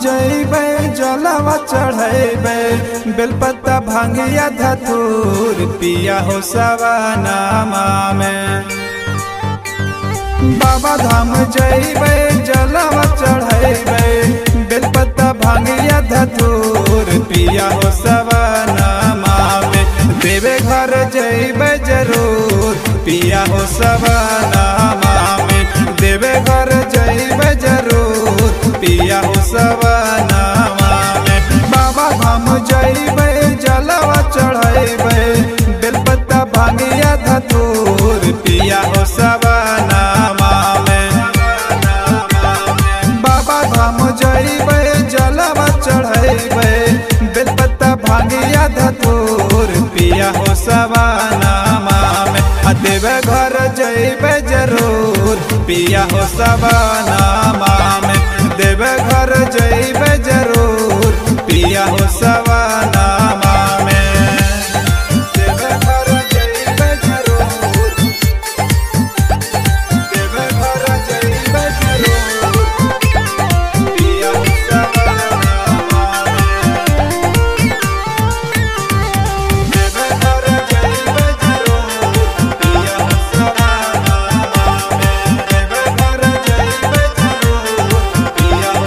जइबे जलवा चढ़ेबे बेलपत्ता भांगिया धतूर पिया हो सवानामा में। बाबा धाम जइबे जलवा चढ़ेबे बेलपत्ता भांगिया धतूर पिया हो सवानामा में। देवे घर जइबे जरूर पिया हो सवानामा में। देवे घर जइबे जरूर पिया हो सवानामा में। बाबा धाम जइबे जलवा चढ़ेबे बेलपत्ता भांगिया धतूर पिया हो सवानामा में। बाबा धाम जइबे जलवा चढ़ेबे बेलपत्ता भांगिया धतूर पिया हो सवानामा में। देवे घर जइबे जरूर पिया हो सवानामा में। देवे घर जइबे जरूर पिया हो सवानामा में। देवे घर जइबे जरूर देवे घर जइबे जरूर पिया हो सवानामा में। देवे घर जइबे जरूर पिया हो सवानामा में। देवे घर जइबे जरूर पिया हो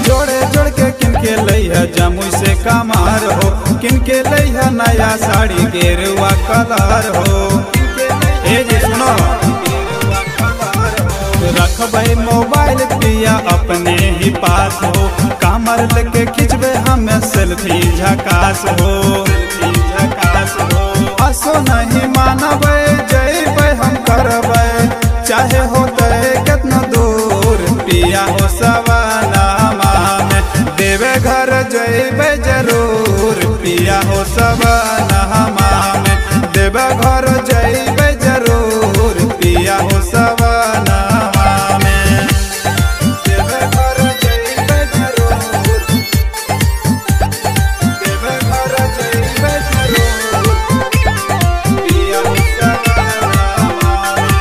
जोड़े जोड़ के किनके लइहा जमुई से कमार हो। किनके लइहा नया साड़ी गेरुआ कलर हो। ए जी सुनो रखबे मोबाइल पिया अपने ही पास हो। कमर लेके खिंचबे हमें सेल्फी झकास हो। असो नहीं मानबे जइबे हम करबे चाहे होते कितना दूर पिया हो सवानामा में। देवे घर जइबे जरूर पिया हो सवानामा में। देवे घर जइबे जरूर पिया हो सवानामा में। देवे घर जइबे जरूर देवे घर जइबे जरूर पिया हो सवानामा में।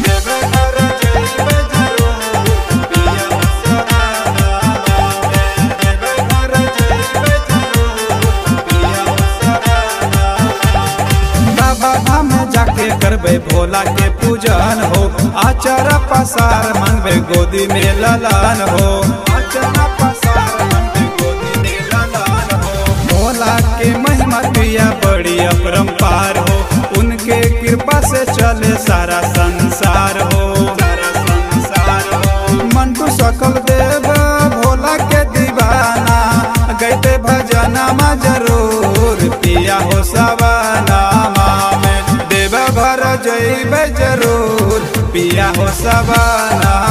देवे घर जइबे जरूर पिया हो सवानामा में। देवे घर जइबे जरूर पिया हो सवानामा में। बाबा धाम जाके करबे भोला के पूजन हो। आचारा पसार मांगबे गोदी में ललान हो। आचारा पसार मांगबे गोदी में ललान हो। भोला के महिमा पिया बड़ी अपरंपार हो। उनके कृपा से चले सारा संसार हो। मंटू सकल देव भोला के दीवाना गईते भजनमा जरूर पिया हो सवानामा में। देवे घर जइबे जरूर पिया हो सवानामा